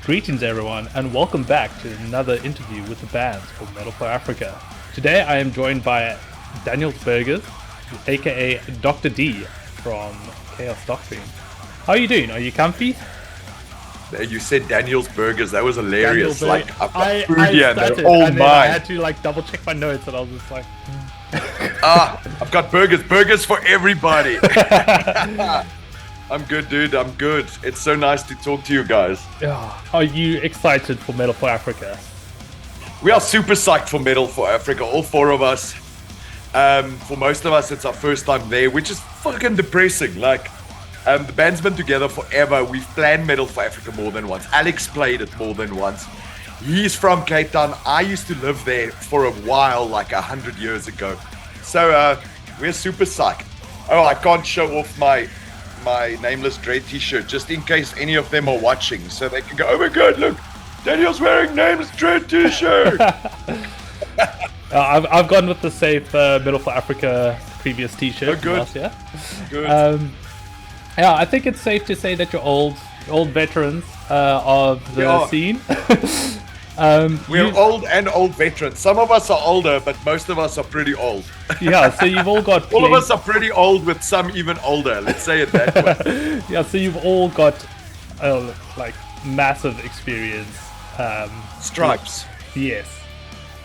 Greetings everyone, and welcome back to another interview with the bands for Metal for Africa. Today I am joined by Daniel Burgers, aka Dr. D from Chaos Doctrine. How are you doing? Are you comfy? You said Daniel's Burgers. That was hilarious. I've got food here and they're all mine. I had to double check my notes and I was just like... I've got burgers for everybody. I'm good, dude. I'm good. It's so nice to talk to you guys. Are you excited for Metal for Africa? We are super psyched for Metal for Africa, all four of us. For most of us, it's our first time there, which is fucking depressing. The band's been together forever. We've planned Metal for Africa more than once. Alex played it more than once. He's from Cape Town. I used to live there for a while, 100 years ago. So we're super psyched. Oh, I can't show off my Nameless Dread t-shirt just in case any of them are watching, so they can go, oh my god, look, Daniel's wearing Nameless Dread t-shirt. I've gone with the safe Metal for Africa previous t-shirt. Oh, good. Last year. Good. Yeah, I think it's safe to say that you're old veterans of the scene. We're old veterans. Some of us are older, but most of us are pretty old. Yeah, so you've all got... all of us are pretty old, with some even older. Let's say it that way. Yeah, so you've all got massive experience. Stripes. Yes.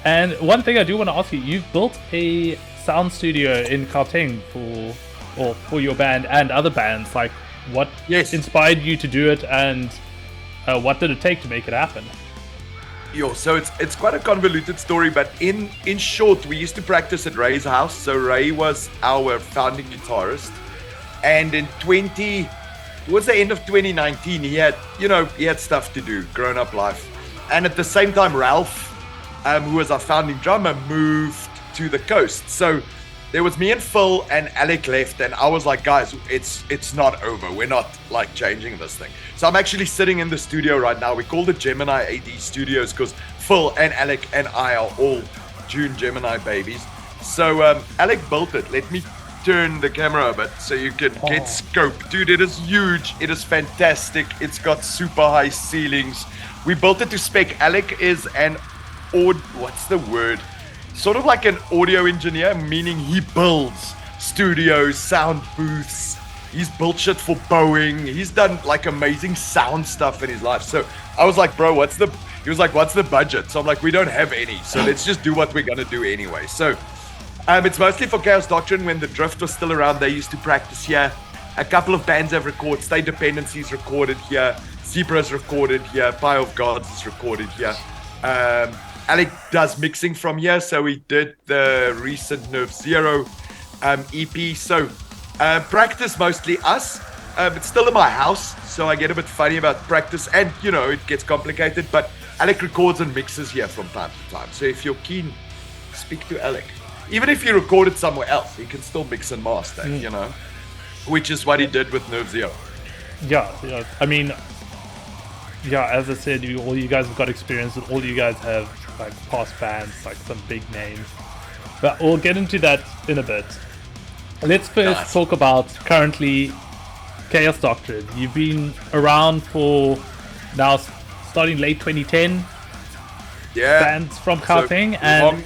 And one thing I do want to ask you, you've built a sound studio in Gauteng for your band and other bands. What inspired you to do it, and what did it take to make it happen? So it's quite a convoluted story, but in short, we used to practice at Ray's house. So Ray was our founding guitarist, and towards the end of 2019, he had stuff to do, grown up life, and at the same time, Ralph, who was our founding drummer, moved to the coast. So there was me and Phil, and Alec left, and I was like, guys, it's not over. We're not changing this thing. So I'm actually sitting in the studio right now. We call it Gemini AD Studios because Phil and Alec and I are all June Gemini babies. So Alec built it. Let me turn the camera a bit so you can get scope. Dude, it is huge. It is fantastic. It's got super high ceilings. We built it to spec. Alec is what's the word? Sort of like an audio engineer, meaning he builds studios, sound booths. He's built shit for Boeing. He's done amazing sound stuff in his life. So I was like, bro, he was like, what's the budget? So I'm like, we don't have any. So let's just do what we're going to do anyway. So it's mostly for Chaos Doctrine. When the Drift was still around, they used to practice here. A couple of bands have recorded. State Dependencies recorded here. Zebra's recorded here. Pie of Gods is recorded here. Alec does mixing from here, so we did the recent Nerve Zero EP. So practice mostly us. It's still in my house, so I get a bit funny about practice, and it gets complicated, but Alec records and mixes here from time to time. So if you're keen, speak to Alec. Even if you recorded somewhere else, he can still mix and master, which is what he did with Nerve Zero. Yeah. I mean, as I said, all you guys have got experience, and all you guys have past bands, some big names. But we'll get into that in a bit. Let's first talk about currently Chaos Doctrine. You've been around for now starting late 2010. Yeah. Bands from Gauteng, and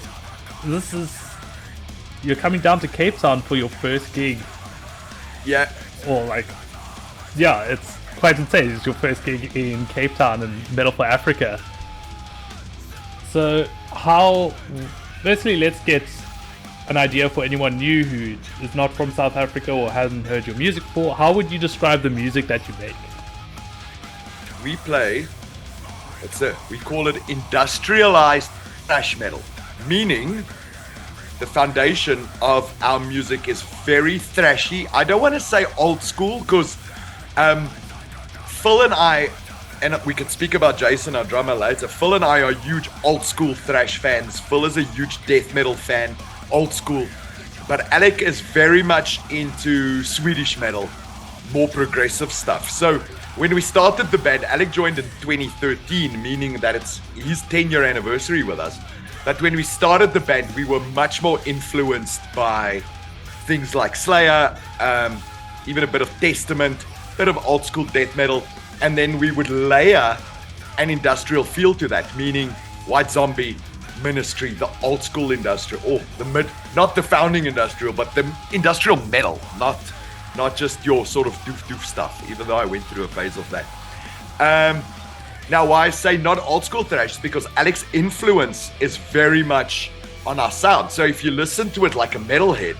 you're coming down to Cape Town for your first gig. Yeah. Or it's quite insane. It's your first gig in Cape Town and Metal for Africa. So firstly, let's get an idea for anyone new who is not from South Africa or hasn't heard your music before. How would you describe the music that you make? We play, we call it industrialized thrash metal, meaning the foundation of our music is very thrashy. I don't want to say old school because Phil and I, and we could speak about Jason, our drummer, later. Phil and I are huge old school thrash fans. Phil is a huge death metal fan, old school. But Alec is very much into Swedish metal, more progressive stuff. So when we started the band, Alec joined in 2013, meaning that it's his 10-year anniversary with us. But when we started the band, we were much more influenced by things like Slayer, even a bit of Testament, a bit of old school death metal. And then we would layer an industrial feel to that, meaning White Zombie, Ministry, the old school industrial, or not the founding industrial, but the industrial metal, not just your sort of doof stuff, even though I went through a phase of that. Now, why I say not old school thrash is because Alex's influence is very much on our sound. So if you listen to it like a metalhead,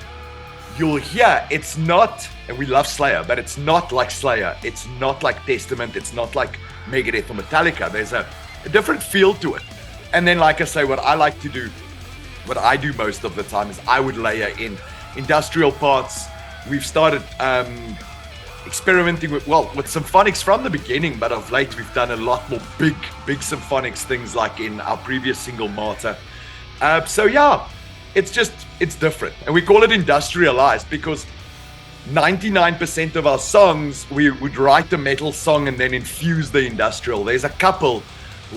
you'll hear it's not, and we love Slayer, but it's not like Slayer. It's not like Testament. It's not like Megadeth or Metallica. There's a different feel to it. And then, like I say, what I do most of the time is I would layer in industrial parts. We've started experimenting with symphonics from the beginning, but of late we've done a lot more big symphonics things, like in our previous single Martyr. So yeah, it's different, and we call it industrialized because 99% of our songs we would write a metal song and then infuse the industrial. There's a couple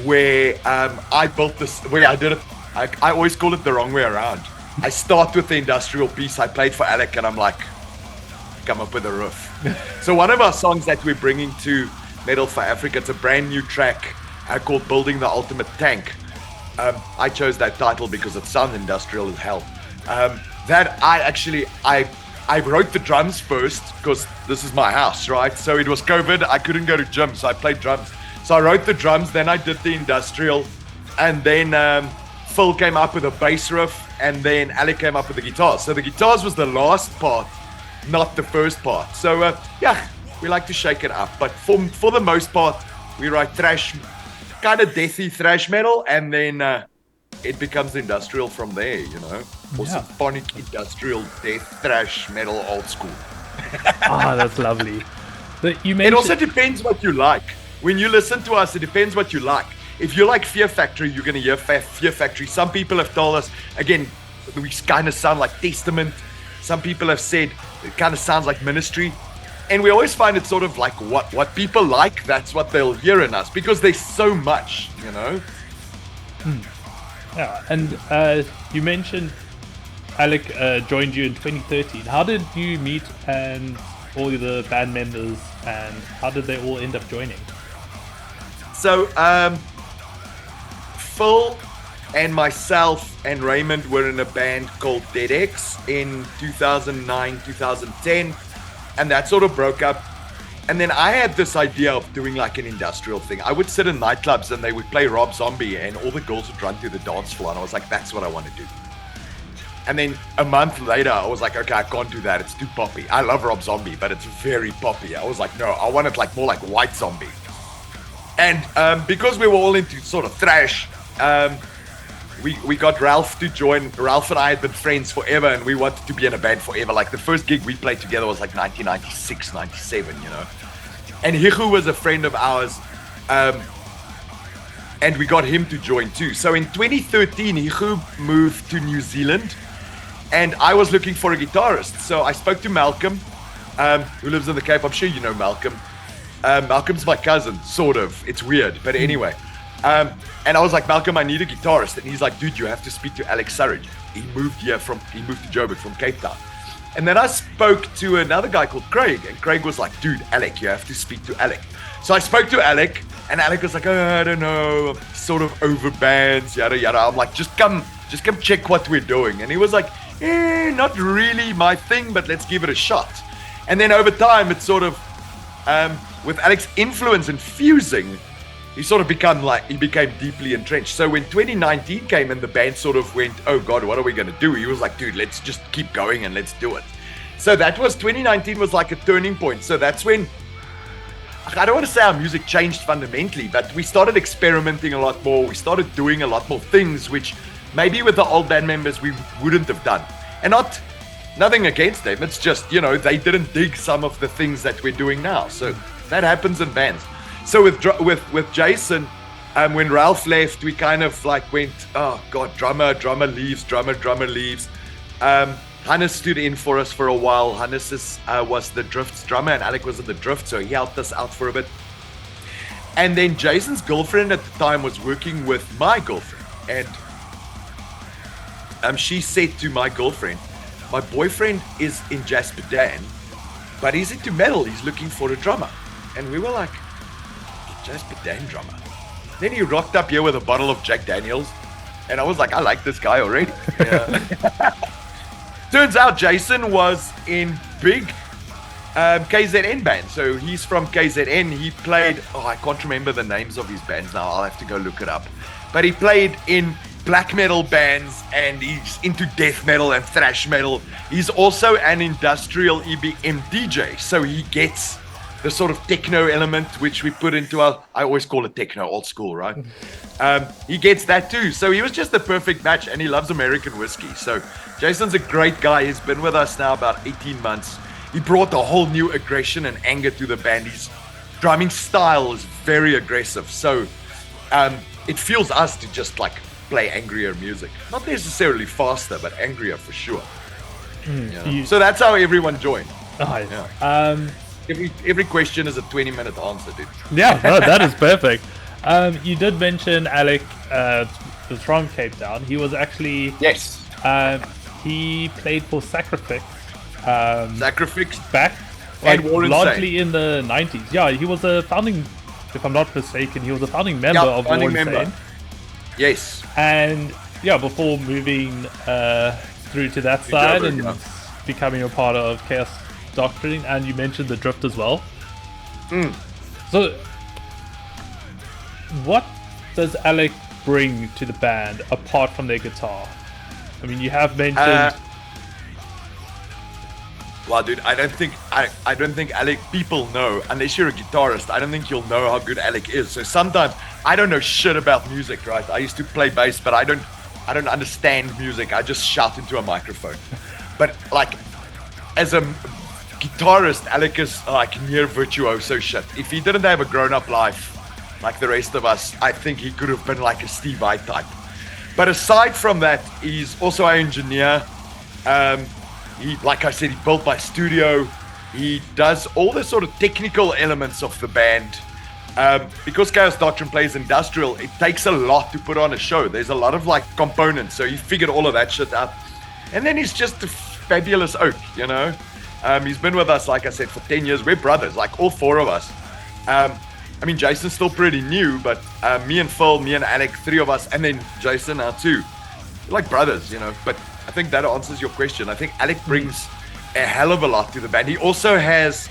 where I built this, where I did it. I always call it the wrong way around. I start with the industrial piece. I played for Alec, and I'm like, come up with a riff. So one of our songs that we're bringing to Metal for Africa, it's a brand new track called Building the Ultimate Tank. I chose that title because it sounds industrial as hell. I wrote the drums first because this is my house, right? So it was COVID, I couldn't go to gym, so I played drums. So I wrote the drums, then I did the industrial, and then Phil came up with a bass riff, and then Alec came up with the guitars. So the guitars was the last part, not the first part. So yeah, we like to shake it up, but for the most part, we write thrash, kind of deathy thrash metal, and then it becomes industrial from there, you know, or symphonic industrial death thrash metal old school. That's lovely. But you mentioned... It also depends what you like. When you listen to us, it depends what you like. If you like Fear Factory, you're going to hear Fear Factory. Some people have told us, again, we kind of sound like Testament. Some people have said it kind of sounds like Ministry. And we always find it sort of like what people like, that's what they'll hear in us, because there's so much, you know? Yeah, and you mentioned Alec joined you in 2013. How did you meet and all the band members, and how did they all end up joining? So, Phil and myself and Raymond were in a band called Dead X in 2009, 2010, and that sort of broke up. And then I had this idea of doing like an industrial thing. I would sit in nightclubs and they would play Rob Zombie and all the girls would run through the dance floor, and I was like, that's what I want to do. And then a month later, I was like, okay, I can't do that. It's too poppy. I love Rob Zombie, but it's very poppy. I was like, no, I want it like more like White Zombie. And because we were all into sort of thrash, we got Ralph to join. Ralph and I had been friends forever, and we wanted to be in a band forever. Like the first gig we played together was like 1996, 97, you know. And Hichu was a friend of ours, and we got him to join too. So in 2013, Hichu moved to New Zealand, and I was looking for a guitarist. So I spoke to Malcolm, who lives in the Cape. I'm sure you know Malcolm. Malcolm's my cousin, sort of. It's weird, but anyway. And I was like, Malcolm, I need a guitarist. And he's like, dude, you have to speak to Alex Surridge. He moved to Joburg from Cape Town. And then I spoke to another guy called Craig. And Craig was like, dude, Alec, you have to speak to Alec. So I spoke to Alec, and Alec was like, I don't know, sort of over bands, yada, yada. I'm like, just come check what we're doing. And he was like, not really my thing, but let's give it a shot. And then over time, it's sort of, with Alex's influence and fusing, he became deeply entrenched. So when 2019 came and the band sort of went, oh God, what are we going to do? He was like, dude, let's just keep going and let's do it. So 2019 was like a turning point. So that's when, I don't want to say our music changed fundamentally, but we started experimenting a lot more. We started doing a lot more things, which maybe with the old band members, we wouldn't have done. And nothing against them. It's just, you know, they didn't dig some of the things that we're doing now. So that happens in bands. So with Jason, when Ralph left, we kind of like went, oh God, drummer leaves. Hannes stood in for us for a while. Hannes was the Drift's drummer, and Alec was in the Drift, so he helped us out for a bit. And then Jason's girlfriend at the time was working with my girlfriend, and she said to my girlfriend, my boyfriend is in Jasper Dan, but he's into metal. He's looking for a drummer. And we were like, Jasper Dan drummer? Then he rocked up here with a bottle of Jack Daniels. And I was like, I like this guy already. Yeah. Turns out Jason was in big KZN band. So he's from KZN. He played, I can't remember the names of his bands now. I'll have to go look it up. But he played in black metal bands, and he's into death metal and thrash metal. He's also an industrial EBM DJ. So he gets the sort of techno element which we put into our, I always call it techno, old school, right? He gets that too. So he was just the perfect match, and he loves American whiskey. So Jason's a great guy. He's been with us now about 18 months. He brought a whole new aggression and anger to the band. His drumming style is very aggressive. So it fuels us to just like play angrier music. Not necessarily faster, but angrier for sure. So that's how everyone joined. Nice. Yeah. Every question is a 20-minute answer, dude. Yeah, no, that is perfect. You did mention Alec was from Cape Town. He was actually... Yes. He played for Sacrifice. Sacrifice. Back, like, Warren largely in the 90s. Yeah, he was a founding, if I'm not mistaken, he was a founding member of Warren Sane. Yes. And, yeah, before moving through to that side and becoming a part of Chaos Doctrine, and you mentioned the Drift as well. So, what does Alec bring to the band apart from their guitar? I mean, you have mentioned. Well, dude, I don't think Alec, people know, unless you're a guitarist, I don't think you'll know how good Alec is. So sometimes I don't know shit about music, right? I used to play bass, but I don't understand music. I just shout into a microphone. But like, as a guitarist, Alec is like near virtuoso shit. If he didn't have a grown-up life like the rest of us, I think he could have been like a Steve Vai type. But aside from that, he's also an engineer. He, like I said, he built my studio. He does all the sort of technical elements of the band. Because Chaos Doctrine plays industrial, it takes a lot to put on a show. There's a lot of like components, so he figured all of that shit out. And then he's just a fabulous oak, you know. He's been with us, like I said, for 10 years. We're brothers, like all four of us. I mean, Jason's still pretty new, but me and Phil, me and Alec, three of us, and then Jason now too. We're like brothers, you know. But I think that answers your question. I think Alec brings a hell of a lot to the band. He also has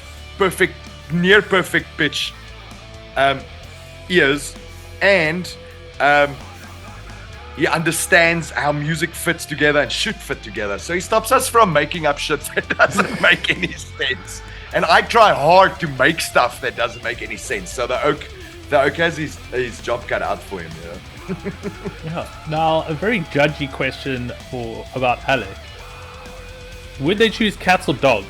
near perfect pitch ears, and he understands how music fits together and should fit together. So he stops us from making up shit that doesn't make any sense. And I try hard to make stuff that doesn't make any sense. So the oak has his job cut out for him, you know. Yeah. Now, a very judgy question about Alec. Would they choose cats or dogs?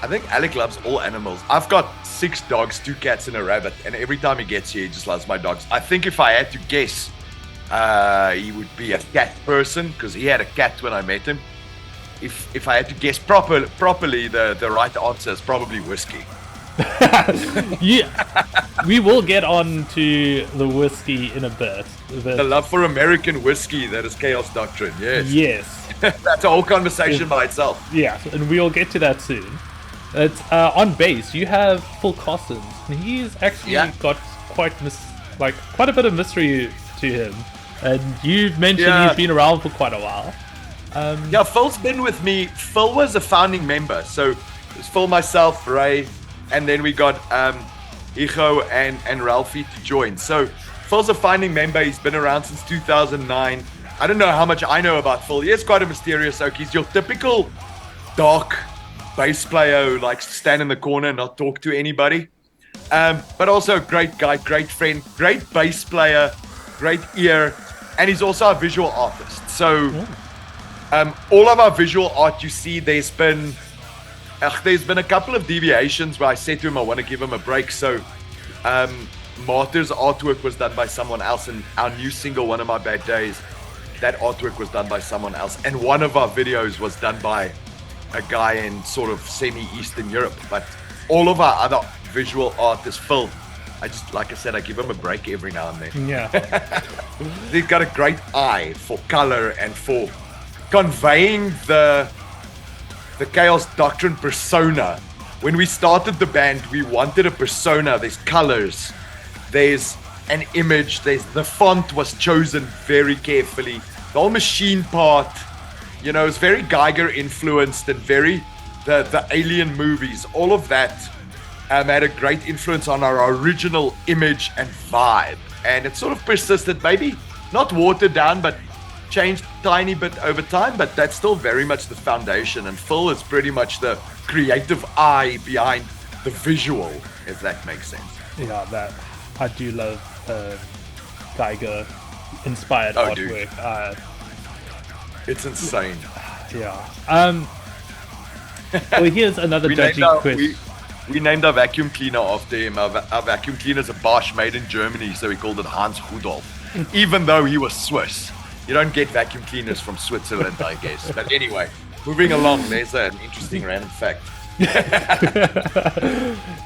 I think Alec loves all animals. I've got 6 dogs, 2 cats, and a rabbit, and every time he gets here, he just loves my dogs. I think if I had to guess, he would be a cat person, because he had a cat when I met him. If I had to guess properly, the right answer is probably whiskey. Yeah, we will get on to the whiskey in a bit. The love for American whiskey, that is Chaos Doctrine, yes. Yes. That's a whole conversation by itself. Yeah, and we'll get to that soon. It's on bass, you have Phil Cossins, and he's actually got quite a bit of mystery to him. And you've mentioned he's been around for quite a while. Phil's been with me. Phil was a founding member, so it was Phil, myself, Ray, and then we got Icho and Ralphie to join. So Phil's a founding member. He's been around since 2009. I don't know how much I know about Phil. He is quite a mysterious oak. He's your typical dark bass player who likes to stand in the corner and not talk to anybody. But also a great guy, great friend, great bass player, great ear, and he's also a visual artist. So all of our visual art you see, there's been a couple of deviations where I said to him I want to give him a break. So Martyr's artwork was done by someone else, and our new single, One of My Bad Days, that artwork was done by someone else, and one of our videos was done by a guy in sort of semi-Eastern Europe. But all of our other visual art is Phil. I just, like I said, I give him a break every now and then. Yeah. He's got a great eye for color and for conveying the Chaos Doctrine persona. When we started the band, we wanted a persona. There's colors, There's an image. The font was chosen very carefully. The whole machine part, you know, is very Geiger influenced and very the Alien movies. All of that had a great influence on our original image and vibe. And it sort of persisted, maybe not watered down, but changed tiny bit over time. But that's still very much the foundation. And Phil is pretty much the creative eye behind the visual, if that makes sense. Yeah, that I do love Geiger inspired artwork. It's insane. Yeah. Well, here's another judging question. We named our vacuum cleaner after him. Our vacuum cleaner is a Bosch made in Germany, so we called it Hans Rudolf, even though he was Swiss. You don't get vacuum cleaners from Switzerland, I guess. But anyway, moving along, there's an interesting random fact.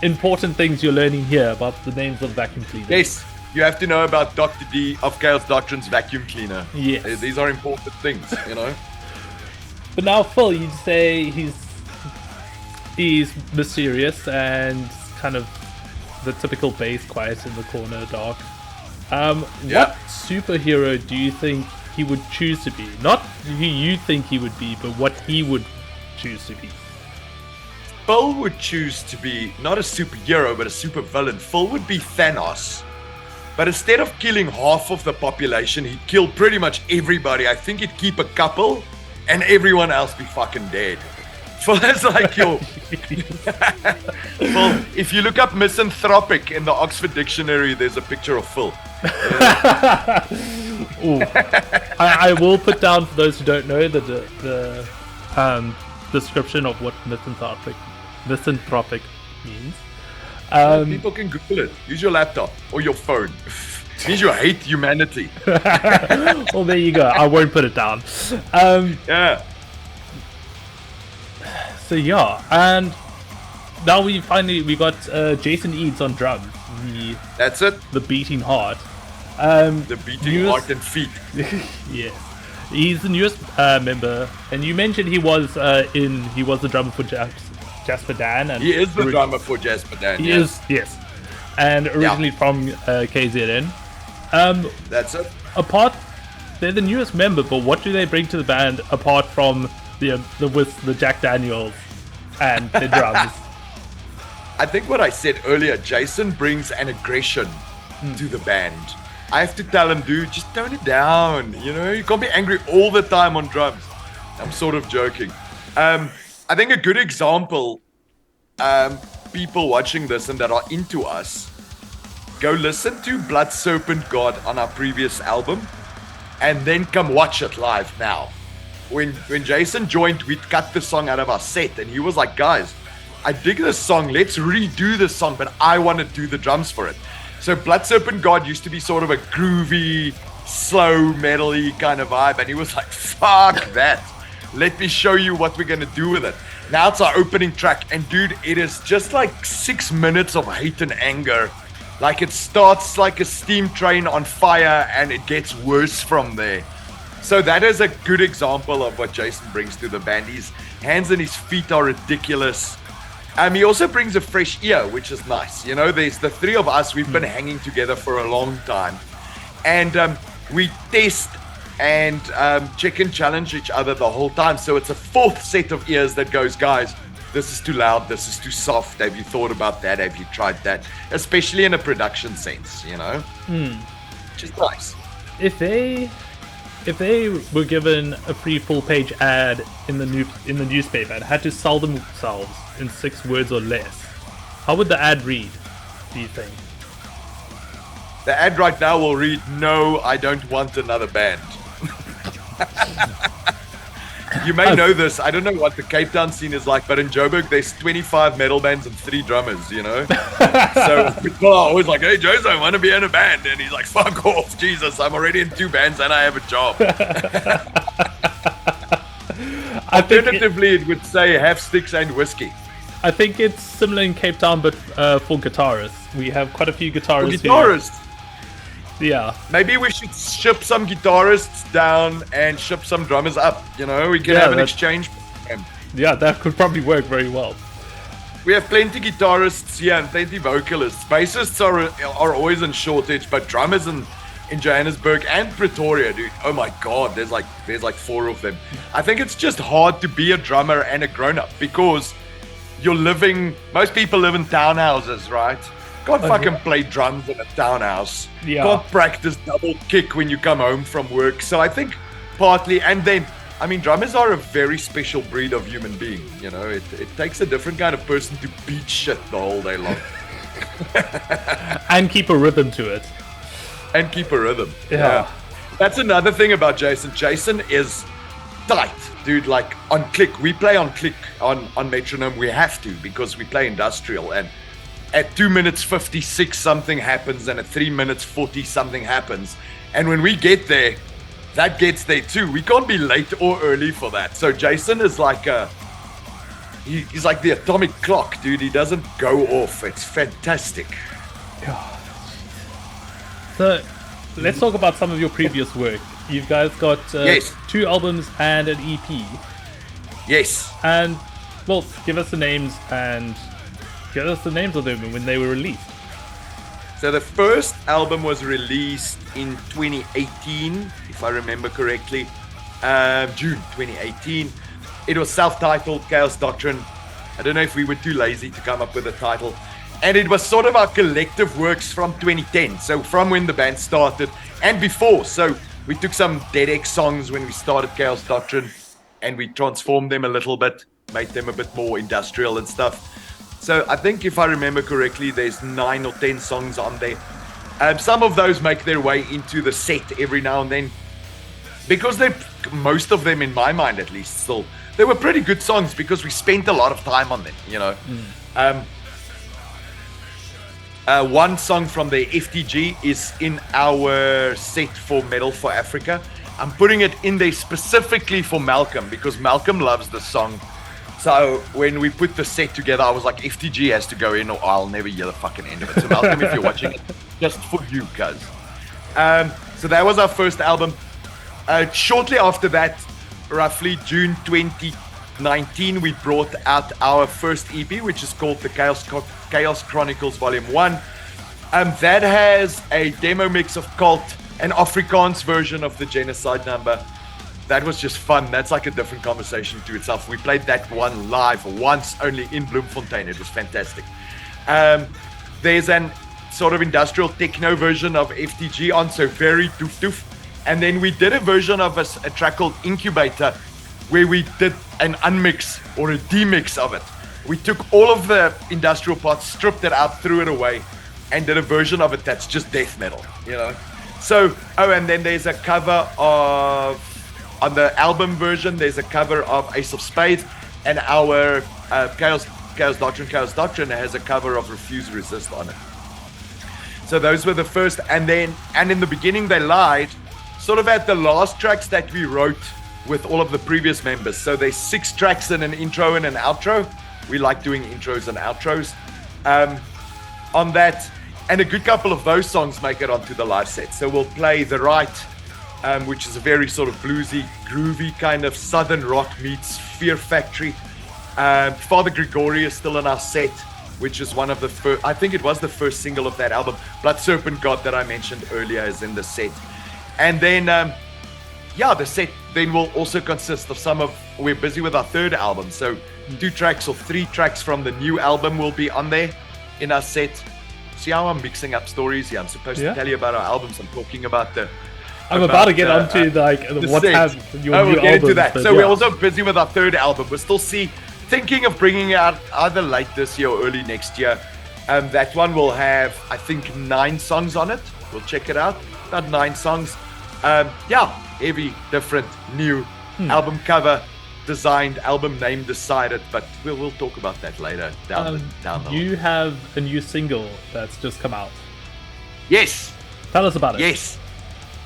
Important things you're learning here about the names of vacuum cleaners. Yes, you have to know about Dr. D of Chaos Doctrine's vacuum cleaner. Yes. These are important things, you know. But now, Phil, you'd say he's mysterious and kind of the typical bass, quiet in the corner, dark. What superhero do you think he would choose to be? Not who you think he would be, but what he would choose to be. Phil would choose to be not a superhero, but a supervillain. Phil would be Thanos. But instead of killing half of the population, he'd kill pretty much everybody. I think he'd keep a couple and everyone else be fucking dead. Phil is like your... Phil, if you look up misanthropic in the Oxford Dictionary, there's a picture of Phil. I will put down, for those who don't know, the description of what misanthropic means. People can Google it. Use your laptop or your phone. It means you hate humanity. Well, there you go. I won't put it down. Yeah. So yeah, and now we got Jason Eads on drums. That's it. The beating heart. The beating heart and feet. Yes, he's the newest member, and you mentioned he was the drummer for Jasper Dan, and he is the drummer for Jasper Dan. He is, yes, and originally from KZN. That's it. They're the newest member, but what do they bring to the band apart from the Jack Daniels and the drums? I think what I said earlier, Jason brings an aggression to the band. I have to tell him, dude, just tone it down. You know, you can't be angry all the time on drums. I'm sort of joking. I think a good example, people watching this and that are into us, go listen to Blood Serpent God on our previous album, and then come watch it live now. When Jason joined, we'd cut the song out of our set, and he was like, guys, I dig this song, let's redo this song, but I want to do the drums for it. So Blood Serpent God used to be sort of a groovy, slow, metal-y kind of vibe, and he was like, fuck that. Let me show you what we're going to do with it. Now it's our opening track, and dude, it is just like 6 minutes of hate and anger. Like it starts like a steam train on fire, and it gets worse from there. So that is a good example of what Jason brings to the band. His hands and his feet are ridiculous. He also brings a fresh ear, which is nice. You know, there's the three of us. We've been hanging together for a long time. And we test and check and challenge each other the whole time. So it's a fourth set of ears that goes, guys, this is too loud. This is too soft. Have you thought about that? Have you tried that? Especially in a production sense, you know? Which is nice. If they were given a free full-page ad in the newspaper and had to sell themselves in 6 words or less, how would the ad read, do you think? The ad right now will read, no, I don't want another band. You may know this. I don't know what the Cape Town scene is like, but in Joburg, there's 25 metal bands and 3 drummers, you know? So people are always like, hey, Jose, I want to be in a band. And he's like, fuck off, Jesus, I'm already in 2 bands and I have a job. Alternatively, it would say have sticks and whiskey. I think it's similar in Cape Town, but for guitarists. We have quite a few guitarists. For guitarists? Yeah. Maybe we should ship some guitarists down and ship some drummers up. You know, we can have an exchange. Yeah, that could probably work very well. We have plenty guitarists here and plenty vocalists. Bassists are always in shortage, but drummers in Johannesburg and Pretoria, dude. Oh my God, there's like 4 of them. I think it's just hard to be a drummer and a grown-up because most people live in townhouses, right? Can't fucking play drums in a townhouse. Yeah. Can't practice double kick when you come home from work. So I think partly, and then, I mean, drummers are a very special breed of human being. You know, it takes a different kind of person to beat shit the whole day long. And keep a rhythm to it. And keep a rhythm. Yeah. That's another thing about Jason. Jason is tight, dude. Like on click, we play on click on metronome. We have to because we play industrial. And at 2 minutes 56 something happens, and at 3 minutes 40 something happens. And when we get there, that gets there too. We can't be late or early for that. So Jason is like he's like the atomic clock, dude. He doesn't go off. It's fantastic. So let's talk about some of your previous work. You guys got Yes. 2 albums and an EP. Yes. And, well, give us the names of them when they were released. So the first album was released in 2018, if I remember correctly, June 2018. It was self-titled Chaos Doctrine. I don't know if we were too lazy to come up with a title. And it was sort of our collective works from 2010. So from when the band started and before. So we took some Dead X songs when we started Chaos Doctrine and we transformed them a little bit, made them a bit more industrial and stuff. So I think if I remember correctly, there's 9 or 10 songs on there. Some of those make their way into the set every now and then. Because most of them, in my mind at least, still, they were pretty good songs because we spent a lot of time on them, you know. One song from the FTG is in our set for Metal for Africa. I'm putting it in there specifically for Malcolm because Malcolm loves the song. So when we put the set together, I was like, FTG has to go in or I'll never hear the fucking end of it. So Malcolm, if you're watching it, just for you, cuz. So that was our first album. Shortly after that, roughly June 2019, we brought out our first EP, which is called the Chaos Chronicles Volume 1. That has a demo mix of Cult, an Afrikaans version of the Genocide number. That was just fun. That's like a different conversation to itself. We played that one live once only in Bloemfontein. It was fantastic. There's an sort of industrial techno version of FTG on, so very doof doof. And then we did a version of a track called Incubator, where we did an unmix or a demix of it. We took all of the industrial parts, stripped it out, threw it away, and did a version of it that's just death metal, you know? So, and then there's a cover of, on the album version, there's a cover of Ace of Spades, and our Chaos Doctrine has a cover of Refuse Resist on it. So those were the first, and in the beginning they lied, sort of at the last tracks that we wrote with all of the previous members. So there's 6 tracks and an intro and an outro. We like doing intros and outros on that. And a good couple of those songs make it onto the live set. So we'll play The Right, which is a very sort of bluesy, groovy kind of southern rock meets Fear Factory. Father Gregory is still in our set, which is one of the first, I think it was the first single of that album. Blood Serpent God that I mentioned earlier is in the set. And then, the set then will also consist of we're busy with our third album. So 2 tracks or 3 tracks from the new album will be on there in our set. See how I'm mixing up stories here? I'm supposed to tell you about our albums. I'm talking about the... I'm about to get onto what has your new we'll get album, into that. but So we're also busy with our third album. We're still thinking of bringing it out either late this year or early next year. That one will have, I think, 9 songs on it. We'll check it out. About 9 songs. Heavy, different, new album cover designed, album name decided, but we'll talk about that later down the line. You have a new single that's just come out. Yes. Tell us about it. Yes.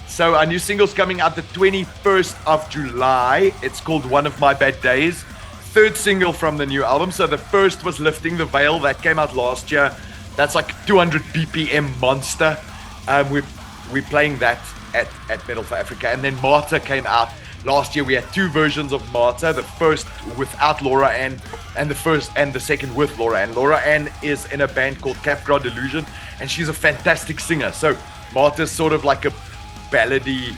So our new single's coming out the 21st of July. It's called One of My Bad Days. 3rd single from the new album. So the first was Lifting the Veil. That came out last year. That's like 200 BPM monster. We're playing that at Metal for Africa. And then Botha came out last year we had 2 versions of Marta, the first without Laura Ann and the second with Laura Ann. Laura Ann is in a band called Capgras Delusion, and she's a fantastic singer. So Marta's sort of like a ballady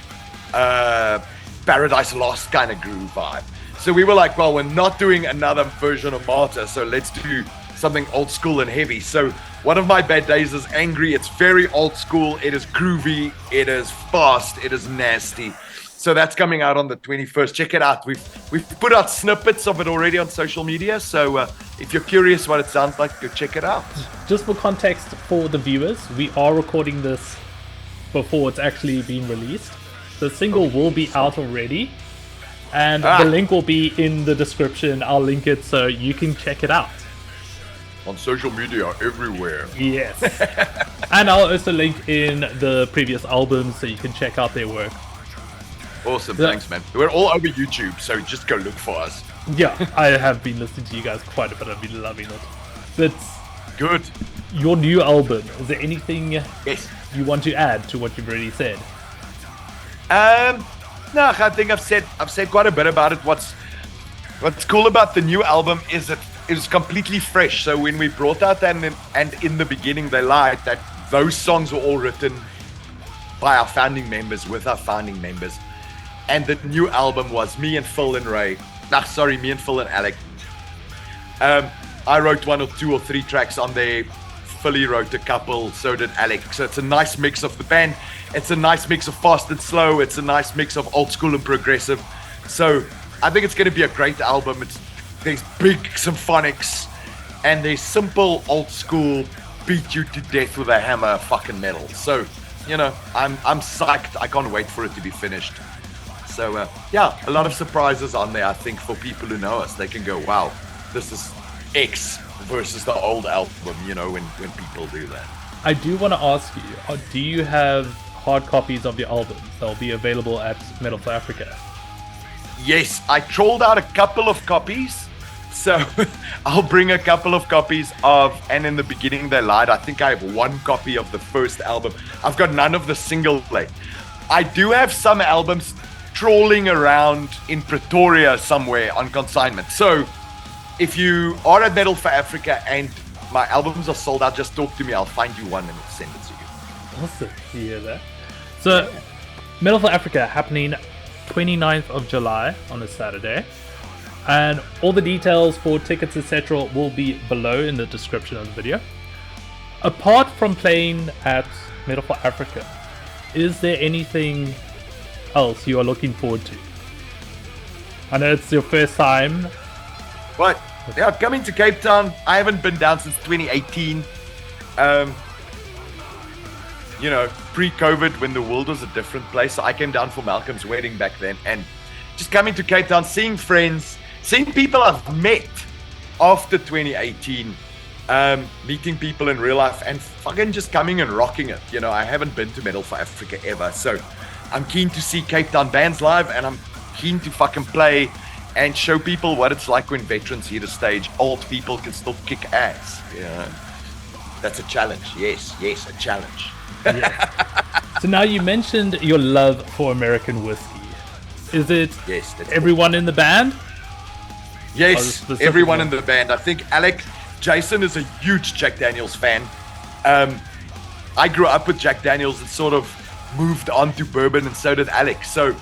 Paradise Lost kind of groove vibe. So we were like, well, we're not doing another version of Marta, so let's do something old school and heavy. So one of my bad days is Angry. It's very old school. It is groovy. It is fast. It is nasty. So that's coming out on the 21st. Check it out. We've put out snippets of it already on social media. So if you're curious what it sounds like, go check it out. Just for context for the viewers, we are recording this before it's actually been released. The single will be out already. And the link will be in the description. I'll link it so you can check it out. On social media, everywhere. Yes. And I'll also link in the previous albums so you can check out their work. Awesome, thanks, man. We're all over YouTube, so just go look for us. Yeah, I have been listening to you guys quite a bit. I've been loving it. But good. Your new album, is there anything yes. you want to add to what you've already said? No, I think I've said quite a bit about it. What's cool about the new album is that it was completely fresh. So when we brought out and in the beginning they lied that those songs were all written by our founding members, with our founding members. And the new album was me and Phil and Ray. Me and Phil and Alec. I wrote 1 or 2 or 3 tracks on there. Philly wrote a couple, so did Alec. So it's a nice mix of the band. It's a nice mix of fast and slow. It's a nice mix of old school and progressive. So I think it's going to be a great album. There's big symphonics, and there's simple old school beat you to death with a hammer fucking metal. So, you know, I'm psyched. I can't wait for it to be finished. So yeah, a lot of surprises on there. I think for people who know us, they can go, wow, this is X versus the old album, you know, when people do that. I do want to ask you, do you have hard copies of your albums that will be available at Metal for Africa? Yes, I trolled out a couple of copies, so I'll bring a couple of copies of, and in the beginning they lied, I think I have 1 copy of the first album. I've got none of the single play. I do have some albums trolling around in Pretoria somewhere on consignment. So if you are at Metal for Africa and my albums are sold out, just talk to me. I'll find you one and send it to you. Awesome. You hear that? So, Metal for Africa happening 29th of July on a Saturday. And all the details for tickets, etc. will be below in the description of the video. Apart from playing at Metal for Africa, is there anything else you are looking forward to? I know it's your first time. What? Yeah, coming to Cape Town. I haven't been down since 2018. You know, pre-COVID, when the world was a different place. So I came down for Malcolm's wedding back then, and just coming to Cape Town, seeing friends, seeing people I've met after 2018, meeting people in real life, and fucking just coming and rocking it. You know, I haven't been to Metal for Africa ever, so I'm keen to see Cape Town bands live, and I'm keen to fucking play and show people what it's like when veterans hit a stage. Old people can still kick ass. Yeah, that's a challenge. Yes, a challenge. Yeah. So now you mentioned your love for American whiskey. Is it everyone in the band? Yes, everyone in the band. I think Jason is a huge Jack Daniels fan. I grew up with Jack Daniels and sort of moved on to bourbon, and so did Alec. So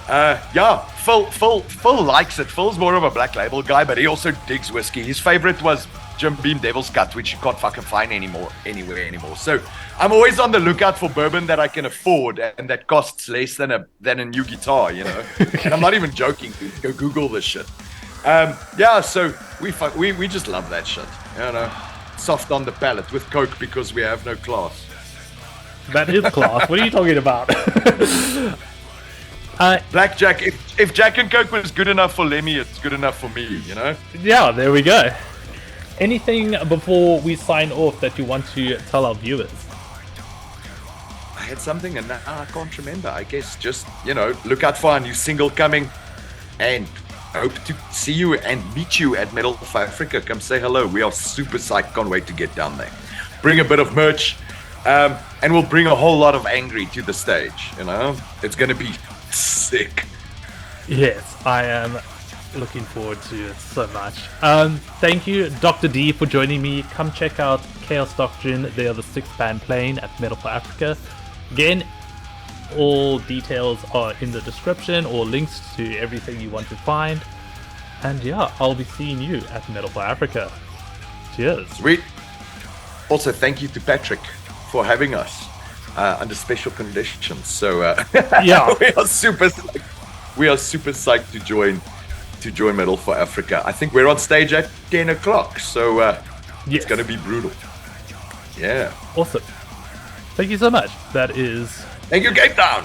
yeah, Phil likes it. Phil's more of a Black Label guy, but he also digs whiskey. His favorite was Jim Beam Devil's Cut, which you can't fucking find anywhere anymore. So I'm always on the lookout for bourbon that I can afford and that costs less than a new guitar, you know. And I'm not even joking. Go Google this shit. Yeah, so we just love that shit, you know. Soft on the palate with Coke because we have no class. That is class. What are you talking about? Blackjack. If Jack and Coke was good enough for Lemmy, it's good enough for me, you know? Yeah, there we go. Anything before we sign off that you want to tell our viewers? I had something and now I can't remember. I guess just, you know, look out for our new single coming, and hope to see you and meet you at Metal for Africa. Come say hello. We are super psyched. Can't wait to get down there. Bring a bit of merch, and we'll bring a whole lot of Angry to the stage, you know? It's going to be sick. Yes, I am looking forward to it so much. Thank you, Dr. D, for joining me. Come check out Chaos Doctrine. They are the 6th band playing at Metal for Africa. Again, all details are in the description, or links to everything you want to find. And yeah, I'll be seeing you at Metal for Africa. Cheers. Sweet. Also, thank you to Patrick for having us under special conditions. So Yeah. we are super psyched to join Metal for Africa. I think we're on stage at 10 o'clock, so it's going to be brutal. Yeah. Awesome. Thank you so much. That is... Thank you, Cape Town.